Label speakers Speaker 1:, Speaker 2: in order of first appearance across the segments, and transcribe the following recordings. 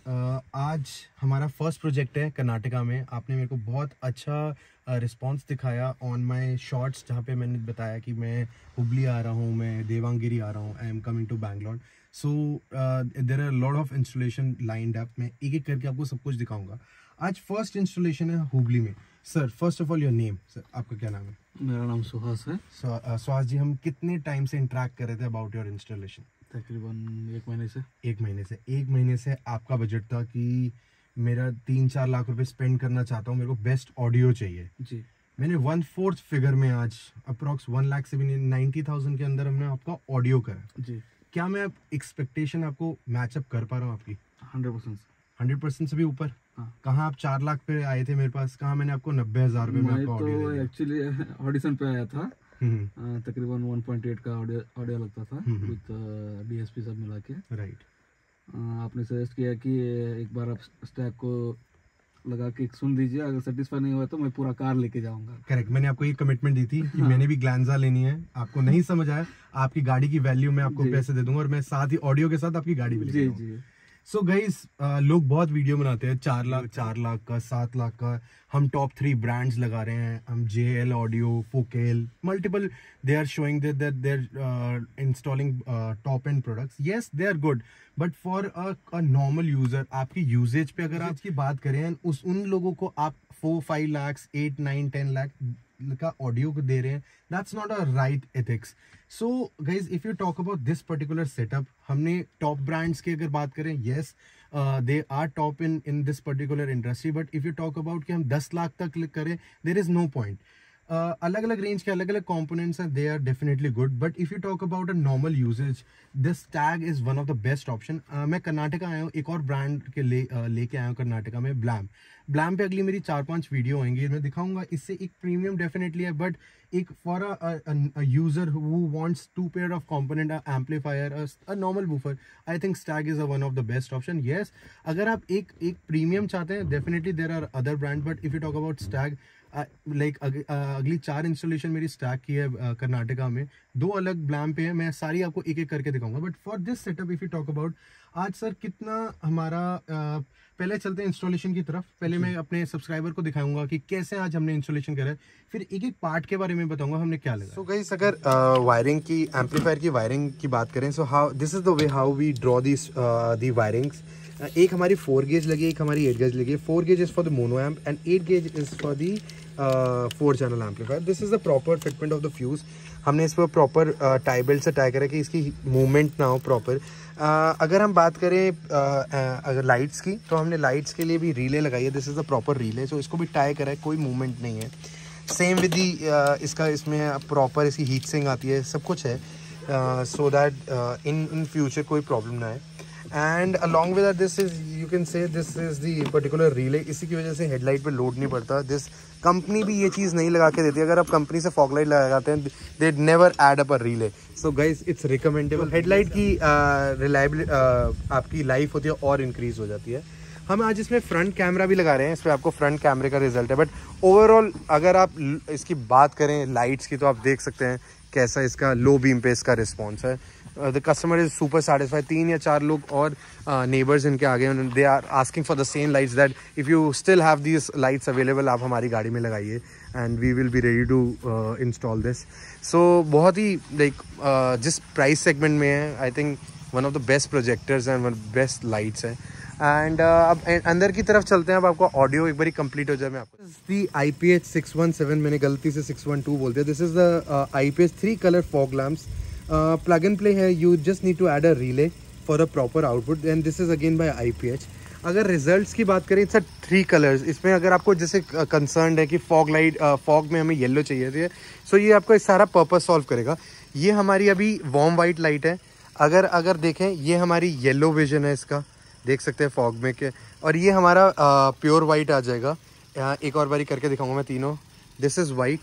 Speaker 1: आज हमारा first project है कर्नाटका में। आपने मेरे को बहुत अच्छा रिस्पांस दिखाया ऑन माय शॉर्ट्स, जहाँ पे मैंने बताया कि मैं हुबली आ रहा हूँ, मैं देवांगिरी आ रहा हूँ, I am coming to Bangalore. So there are lot of installation lined up. मैं एक एक करके आपको सब कुछ दिखाऊंगा। आज फर्स्ट इंस्टॉलेशन है हुबली में। Sir first of all your name, sir आपका क्या नाम है?
Speaker 2: मेरा नाम सुहास है।
Speaker 1: सुहास जी, हम कितने टाइम से इंटरेक्ट कर रहे थे अबाउट योर इंस्टॉलेशन?
Speaker 2: तकरीबन 1 महीने से।
Speaker 1: 1 महीने से आपका बजट था कि मेरा 3-4 लाख रुपए स्पेंड करना चाहता हूँ, मेरे को बेस्ट ऑडियो चाहिए
Speaker 2: जी।
Speaker 1: मैंने 1/4 फिगर में आज अप्रोक्स 1 लाख से भी नहीं 90,000 के अंदर हमने आपका ऑडियो करा।
Speaker 2: जी।
Speaker 1: क्या मैं एक्सपेक्टेशन आपको मैचअप कर पा रहा हूँ आपकी?
Speaker 2: 100%।
Speaker 1: 100% से भी ऊपर।
Speaker 2: हाँ।
Speaker 1: कहाँ आप 4 लाख पे आए थे मेरे पास, कहाँ मैंने आपको 90,000 रुपए में आपका ऑडियो
Speaker 2: तो एक्चुअली ऑडिशन पे आया था। तकरीबन 1.8 का ऑडियो लगता था विद डीएसपी सब मिला के।
Speaker 1: राइट।
Speaker 2: आपने सजेस्ट किया कि एक बार आप स्टैक को लगा के सुन लीजिए, अगर सेटिस्फाई नहीं हुआ तो मैं पूरा कार लेके जाऊंगा।
Speaker 1: करेक्ट, मैंने आपको ये कमिटमेंट दी थी कि मैंने भी ग्लैंजा लेनी है। आपको नहीं समझ आया, आपकी गाड़ी की वैल्यू मैं आपको पैसे दे दूंगा और मैं साथ ही ऑडियो के साथ आपकी गाड़ी भी लेके जाऊंगा।
Speaker 2: जी।
Speaker 1: सो गाइस, लोग बहुत वीडियो बनाते हैं 4 लाख का, 7 लाख का। हम टॉप 3 ब्रांड्स लगा रहे हैं, हम JL audio, Focal, multiple, they are showing that they are installing top end products. Yes, they are good, but for a normal user, आपकी यूजेज पे अगर आप की बात करें, उन लोगों को आप 4-5 लाख, 8-9-10 लाख का ऑडियो को दे रहे हैं, that's not a right ethics. So guys, if you talk about this particular setup, हमने टॉप ब्रांड्स की अगर बात करें, yes they are top in this particular industry, but if you talk about कि हम 10 लाख तक क्लिक करें, देयर इज नो पॉइंट। अलग अलग रेंज के अलग अलग कंपोनेंट्स हैं, they are definitely good, but if you talk about a normal usages, this tag is one of the best option. मैं कर्नाटका आया हूँ, एक और ब्रांड के लेके आया हूँ कर्नाटका में, ब्लैम पे अगली मेरी 4-5 वीडियो आएंगी, मैं दिखाऊंगा। इससे एक प्रीमियम डेफिनेटली है, बट एक for a user who wants 2 pair of component, a amplifier, a normal woofer, I think Stag is one of the best option. Yes, अगर आप एक प्रीमियम चाहते हैं, definitely there are other brand, but if you talk about Stag, like अगली 4 installation मेरी Stag की है कर्नाटका में, 2 अलग ब्लैम पे है, मैं सारी आपको एक एक करके दिखाऊंगा। But for this setup if you talk about, आज सर कितना हमारा पहले चलते हैं इंस्टॉलेशन की तरफ। पहले मैं अपने सब्सक्राइबर को दिखाऊंगा कि कैसे आज हमने इंस्टॉलेशन करा है, फिर एक एक पार्ट के बारे में बताऊंगा हमने क्या लगा। सो गाइस, अगर वायरिंग की, एम्पलीफायर की वायरिंग की बात करें, so how this is the way how we draw this the wirings. एक हमारी 4 गेज लगी, एक हमारी 8 गेज लगी है। 4 gauge is for the mono amp and 8 gauge is for the 4 channel amplifier. This is the proper fitment of the fuse. हमने इस पर प्रॉपर टाई बेल्ट से टाई करा कि इसकी मूवमेंट ना हो प्रॉपर। अगर हम बात करें अगर लाइट्स की, तो हमने लाइट्स के लिए भी रिले लगाई है। This is the proper relay, so इसको भी टाई करा है, कोई मूवमेंट नहीं है। सेम विद दी इसका, इसमें प्रॉपर इसकी हीट सिंक आती है, सब कुछ है, सो दैट इन फ्यूचर कोई प्रॉब्लम ना है। And along with this is, you can say this is the particular relay. इसी की वजह से हेडलाइट पे लोड नहीं पड़ता। दिस कंपनी भी ये चीज़ नहीं लगा के देती। अगर आप कंपनी से फॉग लाइट लगाते हैं, they never add up a relay. So guys, it's recommendable. Headlight की रिलायबिलिटी, आपकी लाइफ होती है और इंक्रीज हो जाती है। हम आज इसमें फ्रंट कैमरा भी लगा रहे हैं, इस पर आपको फ्रंट कैमरे का रिजल्ट है। बट ओवरऑल अगर आप इसकी बात करें लाइट्स की, तो आप देख सकते हैं कैसा इसका लो बीम पे इसका रिस्पॉन्स है। The customer is super satisfied. 3 या 4 लोग और नेबर्स इनके आगे, they are asking for the same lights, that if you still have these lights available, आप हमारी गाड़ी में लगाइए and we will be ready to install this. So बहुत ही लाइक जिस प्राइस सेगमेंट में है, I think one of the best projectors and one best lights है। एंड अब अंदर की तरफ चलते हैं। अब आपको ऑडियो एक बार कंप्लीट हो जाए, मैं आपको दी IPH 617, मैंने गलती से 612 बोल दिया। This is the IPH 3 colour fog lamps, plug and play है। You just need to add a relay for a proper output, and this is again by IPH। अगर रिजल्ट्स की बात करें, इट्स 3 कलर्स। इसमें अगर आपको जैसे कंसर्न है कि फॉग लाइट, फॉग में हमें येलो चाहिए थे, सो ये आपका सारा पर्पस सॉल्व करेगा। ये हमारी अभी वार्म वाइट लाइट है। अगर देखें, ये हमारी येलो विजन है, इसका देख सकते हैं फॉग में के, और ये हमारा प्योर वाइट आ जाएगा। यहाँ एक और बारी करके दिखाऊंगा मैं तीनों। This is white,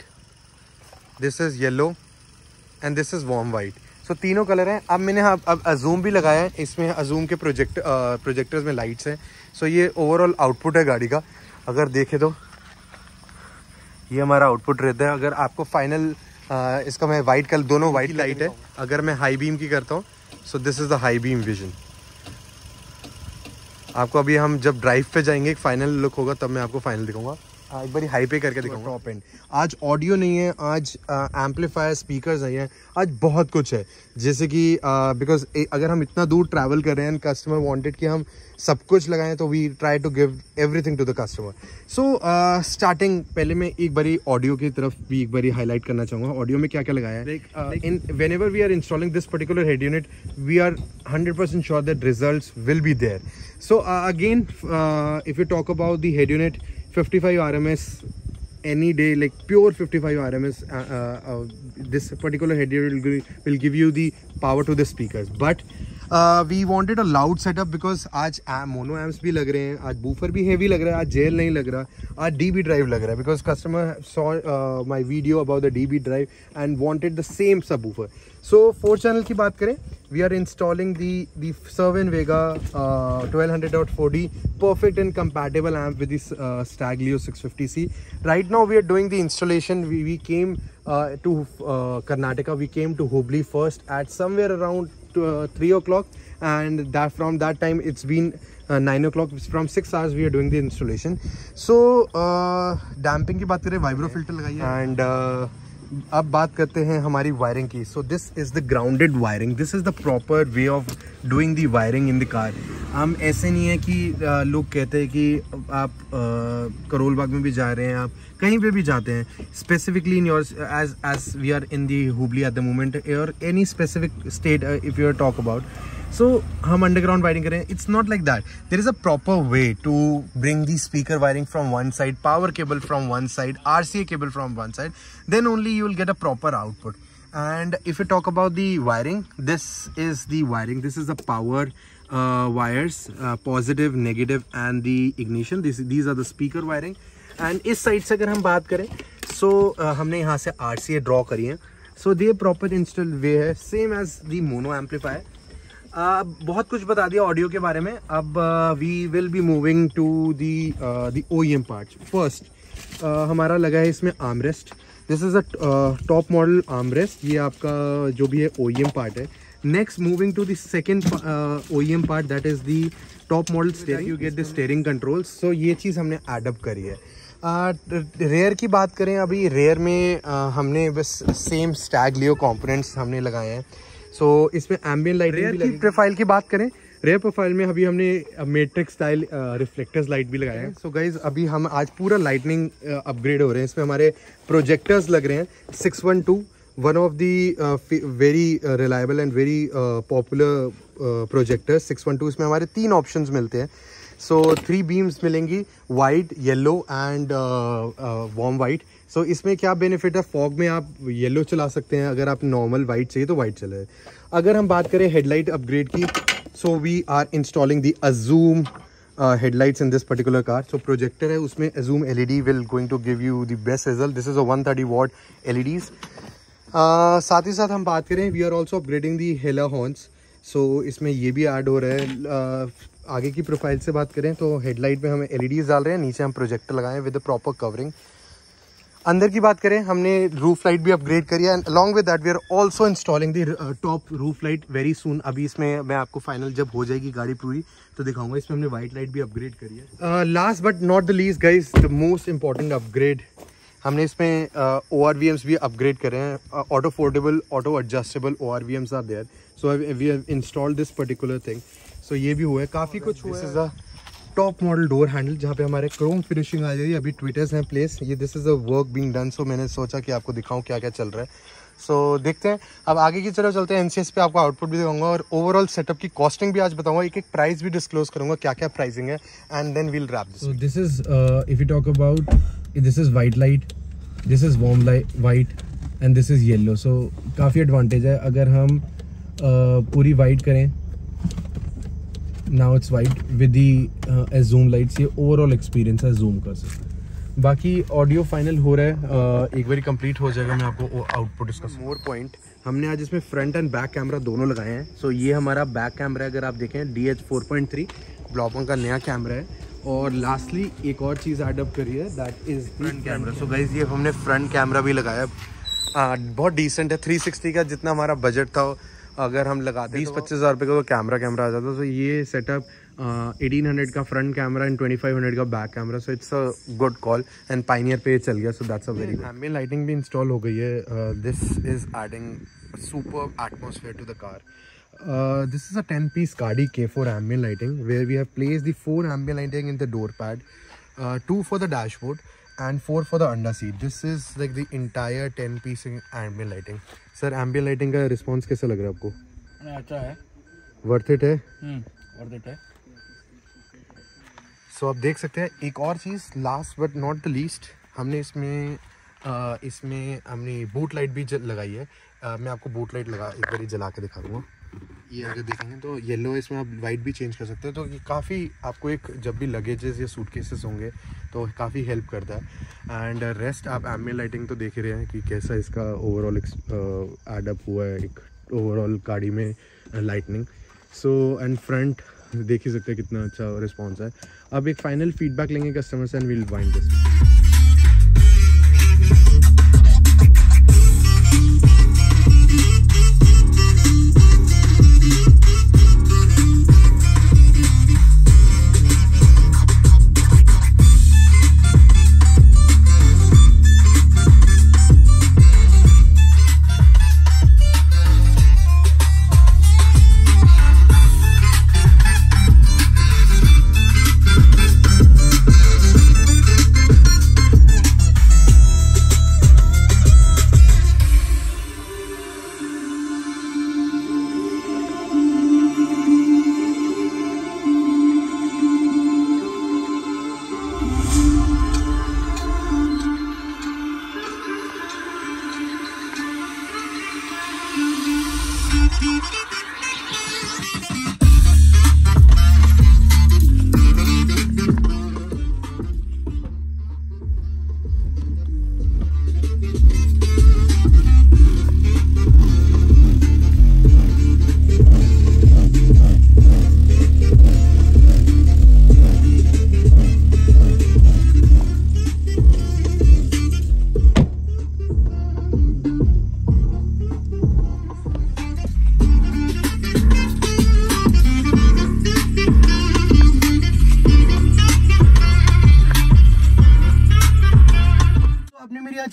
Speaker 1: this is yellow and this is warm white. So तीनों कलर हैं। अब मैंने अब अजूम भी लगाया है, इसमें अजूम के प्रोजेक्टर्स में लाइट्स हैं। सो ये ओवरऑल आउटपुट है गाड़ी का। अगर देखें तो ये हमारा आउटपुट रहता है। अगर आपको फाइनल इसका, मैं वाइट कलर, दोनों वाइट लाइट है। अगर मैं हाई बीम की करता हूँ, so this is the high beam vision. आपको अभी हम जब ड्राइव पे जाएंगे एक फाइनल लुक होगा तब मैं आपको फाइनल दिखाऊंगा। एक बारी हाई पे करके दिखाऊंगा टॉप एंड। आज ऑडियो नहीं है, आज एम्पलीफायर स्पीकर्स नहीं है, आज बहुत कुछ है। जैसे कि बिकॉज अगर हम इतना दूर ट्रैवल कर रहे हैं एंड कस्टमर वांटेड कि हम सब कुछ लगाएं तो we try to give everything to the customer. So starting पहले मैं एक बारी ऑडियो की तरफ भी एक बारी हाईलाइट करना चाहूँगा। ऑडियो में क्या क्या लगाया है। इन whenever we are installing this particular head unit, we are 100% sure that results will be there. So again, if you talk about the head unit, 55 RMS any day, like pure 55 RMS, this particular head unit will give you the power to the speakers. But we wanted a loud setup because आज mono amps भी लग रहे हैं, आज boofer भी heavy लग रहा है, आज जेल नहीं लग रहा, आज DB drive लग रहा है because customer saw my video about the DB drive and wanted the same subwoofer. So 4 channel की बात करें, we are installing the Cerwin Vega 1200.4D perfect and compatible amp with this Stag Leo 650C. Right now we are doing the installation. We came to Karnataka. We came to Hubli first at somewhere around 3 o'clock, and that from that time it's been 9 o'clock. From 6 hours we are doing the installation. So damping की बात करें, vibro filter लगाई है। and अब बात करते हैं हमारी वायरिंग की। So this is the grounded wiring, this is the proper way of doing the wiring in the car. हम ऐसे नहीं है कि लोग कहते हैं कि आप करोल बाग में भी जा रहे हैं, आप कहीं पे भी जाते हैं, specifically in your as we are in the Hubli at the moment और any specific state if you are talk about, so हम अंडरग्राउंड वायरिंग करें। It's not like that, there is a proper way to bring the speaker wiring from one side, power cable from one side, RCA cable from one side, then only you will get a proper output. And if you talk about the wiring, this is the wiring, this is the power wires, positive, negative and the ignition. These are the speaker wiring. And इस side से अगर हम बात करें, so हमने यहाँ से RCA draw करी है। So the proper install way है, same as the mono amplifier. बहुत कुछ बता दिया ऑडियो के बारे में। अब we will be moving to the OEM part. First हमारा लगा है इसमें armrest. This is a top model armrest, ये आपका जो भी है OEM पार्ट है। Next moving to the second OEM part, that is the top model steering, you get the steering controls. So ये चीज़ हमने एडअप करी है। रेयर की बात करें, अभी रेयर में हमने बस सेम स्टैग लियो कंपोनेंट्स हमने लगाए हैं। सो इसमें एम्बियंट लाइटिंग की प्रोफाइल की बात करें, रेयर प्रोफाइल में अभी हमने मैट्रिक्स स्टाइल रिफ्लेक्टर्स लाइट भी लगाए हैं। सो गाइज अभी हम आज पूरा लाइटनिंग अपग्रेड हो रहे हैं। इसमें हमारे प्रोजेक्टर्स लग रहे हैं 612, one of the very reliable and very popular projector 612। इसमें हमारे 3 ऑप्शंस मिलते हैं। सो 3 बीम्स मिलेंगी, white, yellow and warm white. So इसमें क्या बेनिफिट है, फॉग में आप येलो चला सकते हैं, अगर आप नॉर्मल वाइट चाहिए तो वाइट चले। अगर हम बात करें हेडलाइट अपग्रेड की, so we are installing the Azoom headlights in this particular car. So projector है, उसमें Azoom LED will going to give you the best result. This is a 130 watt LEDs. साथ ही साथ हम बात करें, we are also upgrading the Hella horns. So इसमें ये भी ऐड हो रहा है। आगे की प्रोफाइल से बात करें तो हेडलाइट में हमें LEDs डाल रहे हैं, नीचे हम प्रोजेक्टर लगाए विद प्रॉपर कवरिंग। अंदर की बात करें, हमने रूफ लाइट भी अपग्रेड करी है, and along with that we are also installing the top roof light very soon. अभी इसमें मैं आपको फाइनल जब हो जाएगी गाड़ी पूरी तो दिखाऊंगा। इसमें हमने वाइट लाइट भी अपग्रेड करी है। Last but not the least guys, the most important upgrade, हमने इसमें ORVMs भी अपग्रेड करे हैं। Auto foldable, auto adjustable ORVMs are there, so we have installed this particular thing. So ये भी हुआ है, काफ़ी कुछ हुआ है। This is a top model door handle जहाँ पे हमारे क्रोम फिनिशिंग आ जाएगी। अभी ट्विटर्स हैं प्लेस, ये this is a work being done. So मैंने सोचा कि आपको दिखाऊं क्या क्या चल रहा है। सो देखते हैं, अब आगे की तरफ चलते हैं। NCS पे आपको आउटपुट भी दिखाऊंगा और ओवरऑल सेटअप की कॉस्टिंग भी आज बताऊंगा, एक प्राइस भी डिस्क्लोज करूंगा क्या क्या प्राइसिंग है, and then we'll wrap this.
Speaker 2: So this is if you talk about, this is white light, this is warm light white and this is yellow. So काफ़ी एडवांटेज है। अगर हम पूरी वाइट करें, now it's white with the zoom lights, ये overall experience है, zoom कर सकते। बाकी ऑडियो फाइनल हो रहा है, एक बार कंप्लीट हो जाएगा मैं आपको आउटपुट इसका। मोर पॉइंट, हमने आज इसमें फ्रंट एंड बैक कैमरा दोनों लगाए हैं। सो ये हमारा बैक कैमरा है, अगर आप देखें DH 4.3 ब्लॉकबॉन का नया कैमरा है। और लास्टली एक और चीज़ एडअप करी है, that is front camera. So guys ये हमने फ्रंट कैमरा भी लगाया, बहुत डिसेंट है। 360 का जितना हमारा बजट था, अगर हम लगाते 20-25 हज़ार रुपये का तो कैमरा आ जाता। तो ये सेटअप
Speaker 1: 1800 का फ्रंट कैमरा एंड 2500 का back camera, so it's a good call and Pioneer पे चल गया, so that's a very good. Ambient lighting भी इंस्टॉल हो गई है। This is adding super atmosphere to the car. This is a 10-piece Cardi K4 ambient lighting where we have placed the 4 ambient lighting in the door pad, 2 for the dashboard and 4 for the under seat. This is like the entire 10-piece ambient lighting. Sir, ambient lighting का response कैसा लग रहा है आपको?
Speaker 3: अच्छा है,
Speaker 1: worth it है?
Speaker 3: Worth it है।
Speaker 1: सो आप देख सकते हैं एक और चीज़, last but not the least, हमने इसमें हमने बूट लाइट भी लगाई है। मैं आपको बूट लाइट एक बार जला के दिखा दूँगा। ये अगर देखेंगे तो येलो है, इसमें आप वाइट भी चेंज कर सकते हैं, तो ये काफ़ी आपको एक जब भी लगेजेस या सूटकेसेस होंगे तो काफ़ी हेल्प करता है। एंड रेस्ट आप एम्बिएंट लाइटिंग तो देख ही रहे हैं कि कैसा इसका ओवरऑल एडअप हुआ है एक ओवरऑल गाड़ी में लाइटनिंग। सो एंड फ्रंट देख ही सकते हैं कितना अच्छा रिस्पॉन्स है। अब एक फाइनल फीडबैक लेंगे कस्टमर से and will wind this.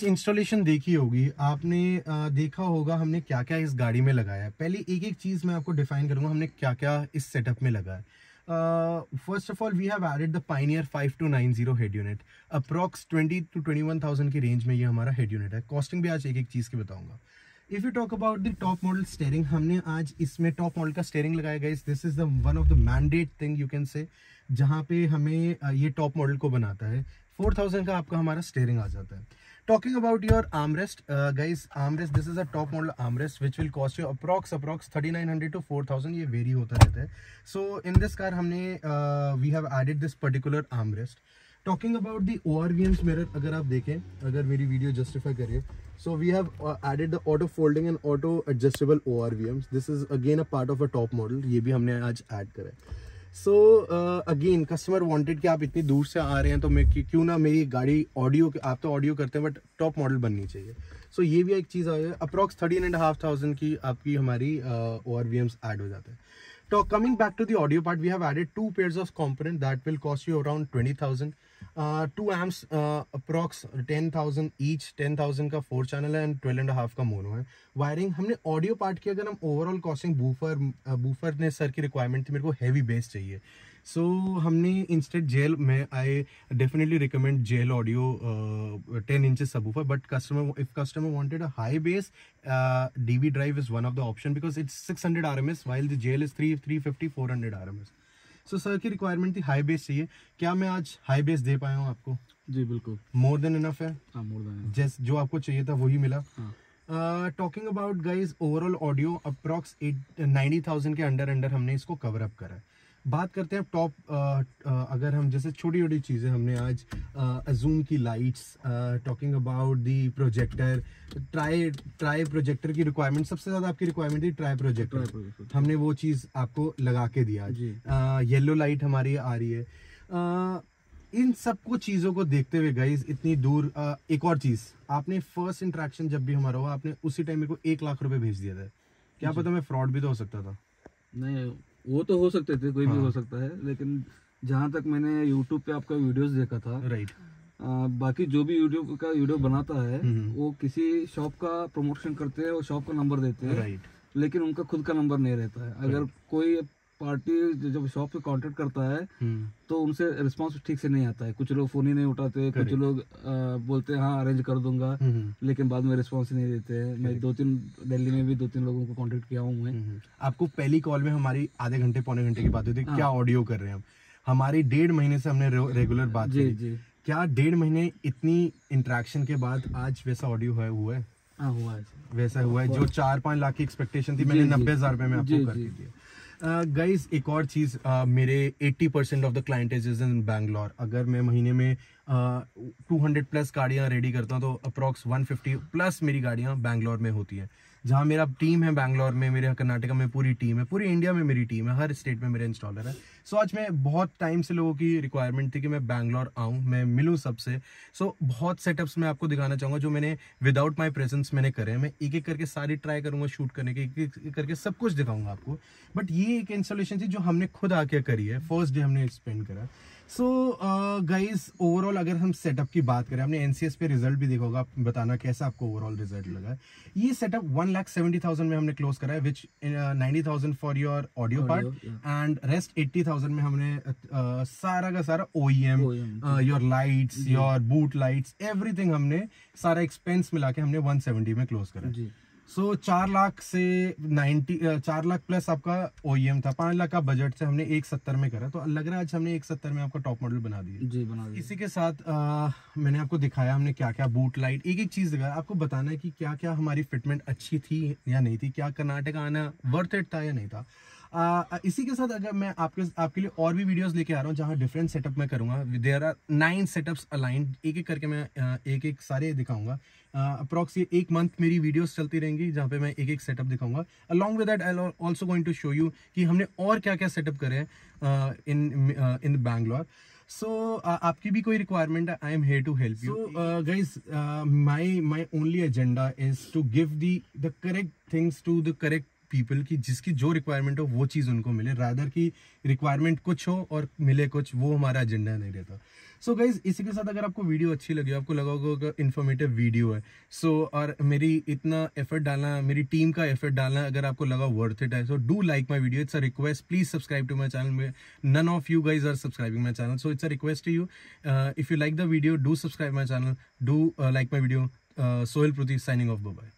Speaker 1: Installation देखी होगी आपने, देखा होगा हमने क्या क्या इस गाड़ी में लगाया है। पहले एक एक चीज़ मैं आपको डिफाइन करूंगा हमने क्या क्या इस सेटअप में लगा है। First of all we have added the Pioneer 5290 head unit, approx 20 to 21,000 की रेंज में ये हमारा हेड यूनिट है। कॉस्टिंग भी आज एक एक चीज़ की बताऊंगा। If you talk about the top model steering, हमने आज इसमें टॉप मॉडल का स्टेयरिंग लगाया गया। This is the one of the mandate thing you can say, जहाँ पे हमें ये टॉप मॉडल को बनाता है। 4000 का आपका हमारा स्टेयरिंग आ जाता है। Talking about your armrest, guys, armrest, this is a top model armrest which will cost you approx 3900 to 4000, ये vary होता रहता है। So in this car हमने we have added this particular armrest. Talking about the ORVMs mirror, अगर आप देखें, अगर मेरी वीडियो जस्टिफाई करिए, so we have added the auto folding and auto adjustable ORVMs. This is again a part of a top model, ये भी हमने आज add करा है। सो अगेन कस्टमर वांटेड कि आप इतनी दूर से आ रहे हैं तो मैं क्यों ना मेरी गाड़ी ऑडियो, आप तो ऑडियो करते हैं बट टॉप मॉडल बननी चाहिए। सो ये भी एक चीज़ आ है। अप्रॉक्स 13,500 की आपकी हमारी ORVMs ऐड हो जाते हैं। तो coming back to the audio part, we have added 2 pairs of component that will cost you around 20,000। 2 amps approx 10,000 each, 10,000 का 4 चैनल है एंड 12.5 का मोनो है। वायरिंग हमने ऑडियो पार्ट की, अगर हम ओवरऑल कॉस्टिंग बूफर ने सर की रिक्वायरमेंट थी, मेरे को हैवी बेस चाहिए। सो हमने इंस्टेड जेल में I definitely recommend JL audio 10 inches subwoofer, but if customer wanted a high bass, DB drive is one of the option because it's 600 RMS while the JL is 350 400 RMS. So sir की requirement थी high base चाहिए। क्या मैं आज high base दे पाया हूँ आपको?
Speaker 3: जी बिल्कुल,
Speaker 1: मोर देन इनफ है।
Speaker 3: हाँ, मोर देन,
Speaker 1: जस्ट जो आपको चाहिए था वही मिला। Talking about guys overall audio approx 90,000 के अंडर हमने इसको कवर अप करा है। बात करते हैं टॉप, अगर हम जैसे छोटी छोटी चीज़ें हमने आज जूम की lights, talking about the projector, try projector की रिक्वायरमेंट, सबसे ज़्यादा आपकी रिक्वायरमेंट थी ट्राई प्रोजेक्टर, हमने वो चीज़ आपको लगा के दिया। येलो लाइट हमारी आ रही है। इन सब कुछ चीज़ों को देखते हुए गाइज इतनी दूर, एक और चीज़, आपने फर्स्ट इंटरेक्शन जब भी हमारा हुआ, आपने उसी टाइम मेरे को 1 लाख रुपए भेज दिया था। क्या पता मैं फ्रॉड भी तो हो सकता था।
Speaker 3: नहीं, वो तो हो सकते थे, कोई भी
Speaker 1: हाँ।
Speaker 3: हो सकता है, लेकिन जहाँ तक मैंने यूट्यूब पे आपका वीडियोस देखा था,
Speaker 1: राइट।
Speaker 3: बाकी जो भी यूट्यूब का वीडियो बनाता है
Speaker 1: हम्म।
Speaker 3: वो किसी शॉप का प्रमोशन करते हैं और शॉप का नंबर देते हैं,
Speaker 1: राइट।
Speaker 3: लेकिन उनका खुद का नंबर नहीं रहता है। अगर कोई पार्टी जब शॉप पे कांटेक्ट करता है तो उनसे रिस्पांस ठीक से नहीं आता है। कुछ लोग फोन ही नहीं उठाते, कुछ लोग बोलते हैं हाँ अरेंज कर दूंगा, लेकिन बाद में रिस्पांस ही नहीं देते हैं। मैं दिल्ली में भी 2-3 लोगों को कांटेक्ट किया हूँ मैं।
Speaker 1: आपको पहली कॉल में हमारी आधे घंटे पौने घंटे की बात हुई थी, क्या ऑडियो कर रहे हैं हम। हमारी 1.5 महीने से हमने रेगुलर बात
Speaker 3: जी
Speaker 1: की।
Speaker 3: जी
Speaker 1: क्या 1.5 महीने इतनी इंटरेक्शन के बाद आज वैसा ऑडियो हुआ है?
Speaker 3: हाँ हुआ है।
Speaker 1: वैसा हुआ है जो 4-5 लाख की एक्सपेक्टेशन थी, मैंने 90,000 रुपए में आपको कर दी। गाइस एक और चीज, मेरे 80% of the clientage is in Bangalore. अगर मैं महीने में 200 प्लस गाड़ियां रेडी करता हूं तो अप्रॉक्स 150 प्लस मेरी गाड़ियां बैंगलोर में होती हैं। जहां मेरा टीम है बैंगलोर में, मेरे कर्नाटका में पूरी टीम है, पूरी इंडिया में मेरी टीम है, हर स्टेट में मेरे इंस्टॉलर है। सो आज मैं बहुत टाइम से लोगों की रिक्वायरमेंट थी कि मैं बैंगलोर आऊं, मैं मिलूं सबसे। सो बहुत सेटअप्स मैं आपको दिखाना चाहूंगा जो मैंने विदाउट माई प्रेजेंस मैंने करे हैं। मैं एक एक करके सारी ट्राई करूंगा शूट करने के, एक एक करके सब कुछ दिखाऊंगा आपको। बट ये एक इंस्टॉलेशन थी जो हमने खुद आके करी है, फर्स्ट डे हमने स्पेंड करा। सो गाइज ओवरऑल अगर हम सेटअप की बात करें, हमने एनसीएस पे रिजल्ट भी देखा होगा, आप बताना कैसा आपको ओवरऑल रिजल्ट लगा। ये सेटअप 1,70,000 में हमने क्लोज करा है, विच 90,000 for your audio part and rest 80,000 में हमने सारा का सारा OEM, your lights, your boot lights, everything हमने सारा एक्सपेंस मिला के हमने 170 में क्लोज करा है। सो 4 लाख से 4 लाख प्लस आपका ओईएम था, 5 लाख का बजट से हमने 170 में करा। तो लग रहा है आज हमने 170 में आपका टॉप मॉडल बना दिया।
Speaker 3: जी बना दिया।
Speaker 1: इसी के साथ मैंने आपको दिखाया हमने क्या क्या बूट लाइट, एक एक चीज दिखाया। आपको बताना है कि क्या क्या हमारी फिटमेंट अच्छी थी या नहीं थी, क्या कर्नाटका आना वर्थ इट था या नहीं था। इसी के साथ अगर मैं आपके लिए और भी वीडियोस लेके आ रहा हूँ जहाँ डिफरेंट सेटअप में करूंगा। देयर आर 9 सेटअप्स अलाइंड, एक एक करके मैं एक एक सारे दिखाऊंगा। अप्रॉक्स ये 1 मंथ मेरी वीडियोस चलती रहेंगी जहाँ पे मैं एक एक सेटअप दिखाऊंगा। Along with that I am also going to show you कि हमने और क्या क्या सेटअप करे हैं इन बैंगलोर। सो आपकी भी कोई रिक्वायरमेंट है, I am here to help you. Guys my only agenda is to give the correct things to the correct people, की जिसकी जो रिक्वायरमेंट हो वो चीज उनको मिले, रादर की रिक्वायरमेंट कुछ हो और मिले कुछ, वो हमारा एजेंडा नहीं रहता। सो गाइज इसी के साथ अगर आपको वीडियो अच्छी लगी, आपको लगा होगा इन्फॉर्मेटिव वीडियो है, सो और मेरी इतना एफर्ट डालना, मेरी टीम का एफर्ट डालना अगर आपको लगा वर्थ इट है, so do like my video. It's a request, please subscribe to my channel. None of you guys are subscribing my channel, so it's a request to you. If you like the video, do subscribe my channel, do like my video. Sohail Prithvi signing off, bye bye.